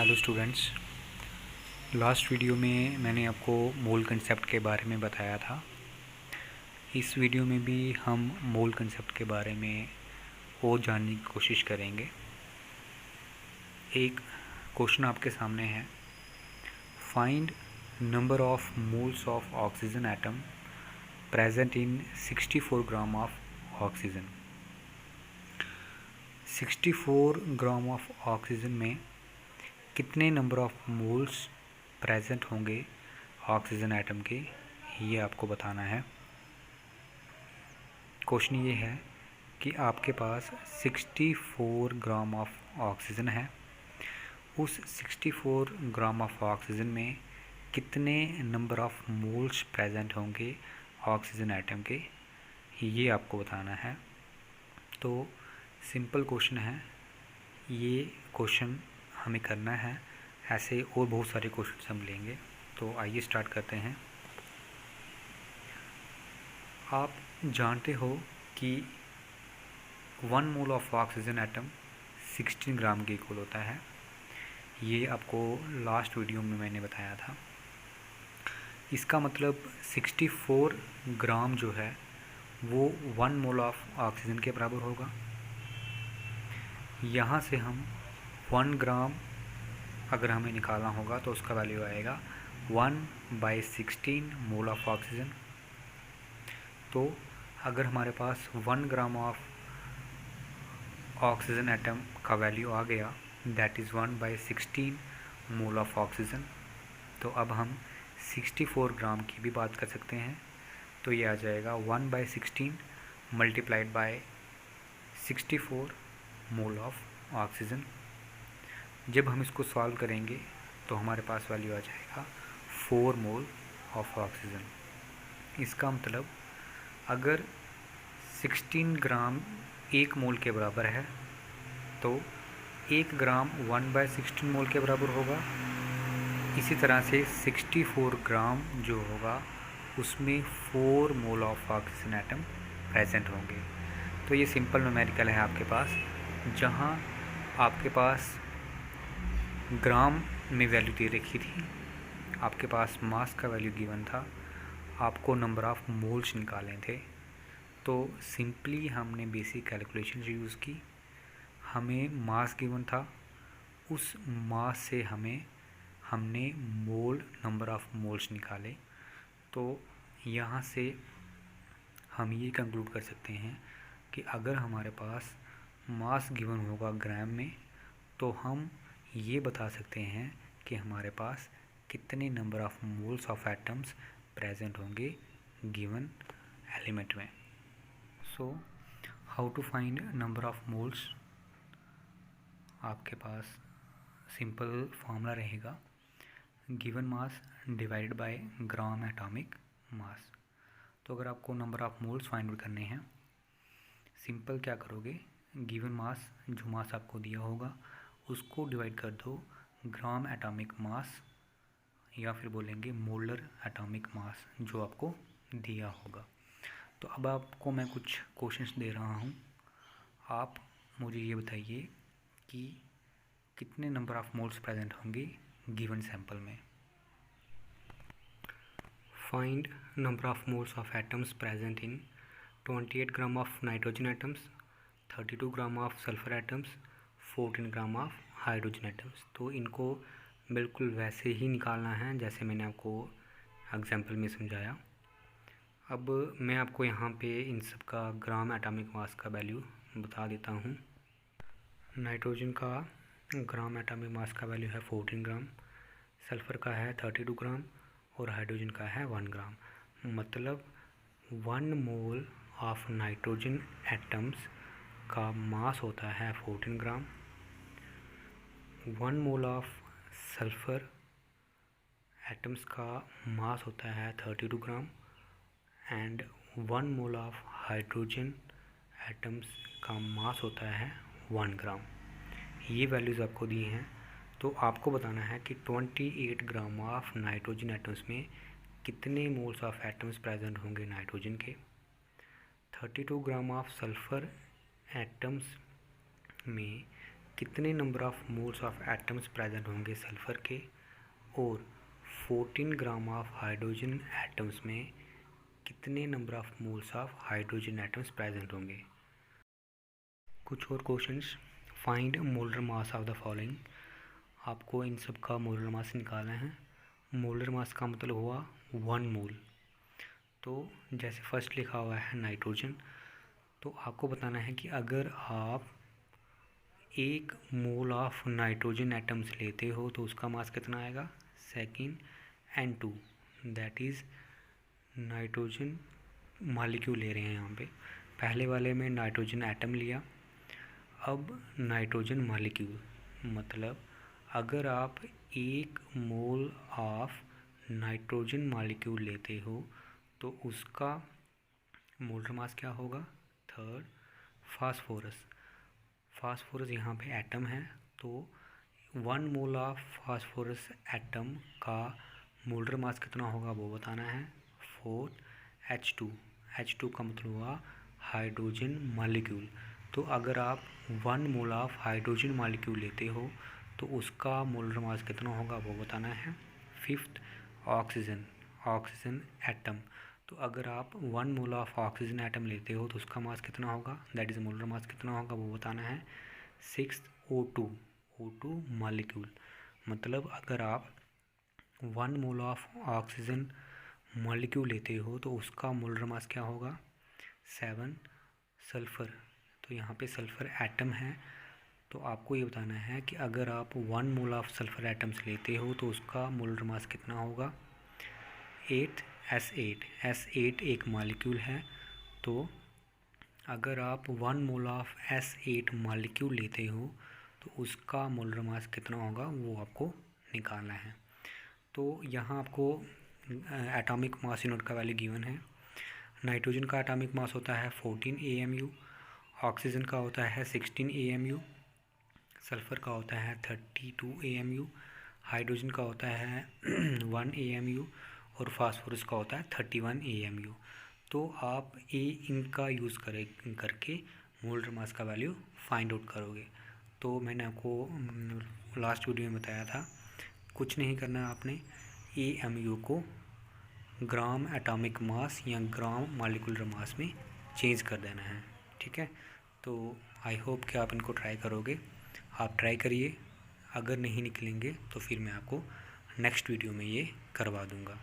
Hello students. Last video में मैंने आपको मोल कंसेप्ट के बारे में बताया था। इस वीडियो में भी हम मोल कंसेप्ट के बारे में और जानने की कोशिश करेंगे। एक क्वेश्चन आपके सामने है, find number of moles of oxygen atom present in 64 gram of oxygen. 64 gram of oxygen में कितने नंबर ऑफ मोल्स प्रेजेंट होंगे ऑक्सीजन एटम के, ये आपको बताना है। क्वेश्चन ये है कि आपके पास 64 ग्राम ऑफ ऑक्सीजन है। उस 64 ग्राम ऑफ ऑक्सीजन में कितने नंबर ऑफ मोल्स प्रेजेंट होंगे ऑक्सीजन एटम के, ये आपको बताना है। तो सिंपल क्वेश्चन है, ये क्वेश्चन हमें करना है। ऐसे और बहुत सारे क्वेश्चन हम लेंगे। तो आइए स्टार्ट करते हैं। आप जानते हो कि 1 मोल ऑफ ऑक्सीजन एटम 16 ग्राम के इक्वल होता है। ये आपको लास्ट वीडियो में मैंने बताया था। इसका मतलब 64 ग्राम जो है वो 1 मोल ऑफ ऑक्सीजन के बराबर होगा। यहाँ से हम 1 ग्राम अगर हमें निकालना होगा तो उसका वैल्यू आएगा 1/16 मोल ऑफ ऑक्सीजन। तो अगर हमारे पास 1 ग्राम ऑफ ऑक्सीजन एटम का वैल्यू आ गया, that is 1/16 mole of oxygen, तो अब हम 64 ग्राम की भी बात कर सकते हैं। तो ये आ जाएगा 1/16 multiplied by 64 mole of oxygen. जब हम इसको सॉल्व करेंगे तो हमारे पास वैल्यू आ जाएगा 4 मोल ऑफ ऑक्सीजन। इसका मतलब अगर 16 ग्राम 1 मोल के बराबर है तो 1 ग्राम 1/16 मोल के बराबर होगा। इसी तरह से 64 ग्राम जो होगा उसमें 4 mole of oxygen atom present होंगे। तो ये सिंपल न्यूमेरिकल है आपके पास, जहाँ आपके पास ग्राम में वैल्यू दे रखी थी, आपके पास मास का वैल्यू गिवन था, आपको नंबर ऑफ मोल्स निकालने थे। तो सिंपली हमने बेसिक कैलकुलेशन यूज़ की। हमें मास गिवन था, उस मास से हमने मोल नंबर ऑफ मोल्स निकाले। तो यहाँ से हम ये कंक्लूड कर सकते हैं कि अगर हमारे पास मास गिवन होगा ग्राम में, तो हम ये बता सकते हैं कि हमारे पास कितने number of moles of atoms present होंगे गिवन एलिमेंट में। So how to find number of moles, आपके पास सिंपल फॉर्मूला रहेगा, given mass divided by gram atomic mass. तो अगर आपको number of moles find out करने हैं, सिंपल क्या करोगे, गिवन मास जो मास आपको दिया होगा उसको डिवाइड कर दो ग्राम एटॉमिक मास, या फिर बोलेंगे मोलर एटॉमिक मास जो आपको दिया होगा। तो अब आपको मैं कुछ क्वेश्चंस दे रहा हूँ, आप मुझे ये बताइए कि कितने नंबर ऑफ मोल्स प्रेजेंट होंगे गिवन सैंपल में। Find number of moles of atoms present in 28 gram of nitrogen atoms, 32 gram of sulphur atoms, 14 gram of hydrogen atoms. तो इनको बिल्कुल वैसे ही निकालना है जैसे मैंने आपको एग्जाम्पल में समझाया। अब मैं आपको यहाँ पे इन सब का ग्राम एटॉमिक मास का वैल्यू बता देता हूँ। नाइट्रोजन का ग्राम एटॉमिक मास का वैल्यू है 14 ग्राम, सल्फ़र का है 32 ग्राम और हाइड्रोजन का है 1 ग्राम। मतलब 1 मोल ऑफ नाइट्रोजन एटम्स का मास होता है 14 ग्राम, 1 मोल ऑफ सल्फ़र एटम्स का मास होता है 32 gram and 1 mole of hydrogen atoms का मास होता है 1 ग्राम। ये वैल्यूज़ आपको दी हैं। तो आपको बताना है कि 28 ग्राम ऑफ नाइट्रोजन एटम्स में कितने मोल्स ऑफ एटम्स प्रेजेंट होंगे नाइट्रोजन के, 32 ग्राम ऑफ सल्फ़र एटम्स में कितने number of moles of atoms present होंगे सल्फ़र के, और 14 ग्राम ऑफ हाइड्रोजन एटम्स में कितने number of moles of hydrogen atoms present होंगे। कुछ और questions. Find molar mass of the following. आपको इन सब का मोलर मास निकालना है। मोलर मास का मतलब हुआ 1 मोल। तो जैसे फर्स्ट लिखा हुआ है नाइट्रोजन, तो आपको बताना है कि अगर आप 1 मोल ऑफ नाइट्रोजन एटम्स लेते हो तो उसका मास कितना आएगा। Second N2, that is nitrogen molecule ले रहे हैं यहाँ पे। पहले वाले में नाइट्रोजन एटम लिया, अब नाइट्रोजन मॉलिक्यूल। मतलब अगर आप 1 मोल ऑफ नाइट्रोजन मॉलिक्यूल लेते हो तो उसका मोलर मास क्या होगा। Third phosphorus. फास्फोरस यहाँ पे एटम है, तो 1 मोल ऑफ फास्फोरस एटम का मोलर मास कितना होगा वो बताना है। Fourth H2। H2 का मतलब हुआ हाइड्रोजन मॉलिक्यूल। तो अगर आप 1 मोल ऑफ हाइड्रोजन मॉलिक्यूल लेते हो तो उसका मोलर मास कितना होगा वो बताना है। Fifth oxygen. Oxygen atom. तो अगर आप 1 मोल ऑफ ऑक्सीजन एटम लेते हो तो उसका मास कितना होगा, दैट इज़ मोलर मास कितना होगा वो बताना है। Sixth O2। O2 molecule. मतलब अगर आप 1 मोल ऑफ ऑक्सीजन मॉलिक्यूल लेते हो तो उसका मोलर मास क्या होगा। 7 सल्फ़र। तो यहाँ पे सल्फ़र एटम है, तो आपको ये बताना है कि अगर आप 1 मोल ऑफ सल्फ़र एटम्स लेते हो तो उसका मोलर मास कितना होगा। 8 S8। S8 एक मॉलिक्यूल है, तो अगर आप 1 मोल ऑफ S8 मॉलिक्यूल लेते हो तो उसका मोलर मास कितना होगा वो आपको निकालना है। तो यहाँ आपको एटॉमिक मास यूनिट का वैल्यू गिवन है। नाइट्रोजन का एटॉमिक मास होता है 14 AMU, ऑक्सीजन का होता है 16 AMU, सल्फ़र का होता है 32 AMU, हाइड्रोजन का होता है 1 AMU और फास्फोरस का होता है 31 AMU। तो आप इनका यूज़ करके मोलर मास का वैल्यू फाइंड आउट करोगे। तो मैंने आपको लास्ट वीडियो में बताया था, कुछ नहीं करना है आपने, AMU को ग्राम एटॉमिक मास या ग्राम मॉलिक्यूलर मास में चेंज कर देना है। ठीक है, तो आई होप कि आप इनको ट्राई करोगे। आप ट्राई करिए, अगर नहीं निकलेंगे तो फिर मैं आपको नेक्स्ट वीडियो में ये करवा दूँगा।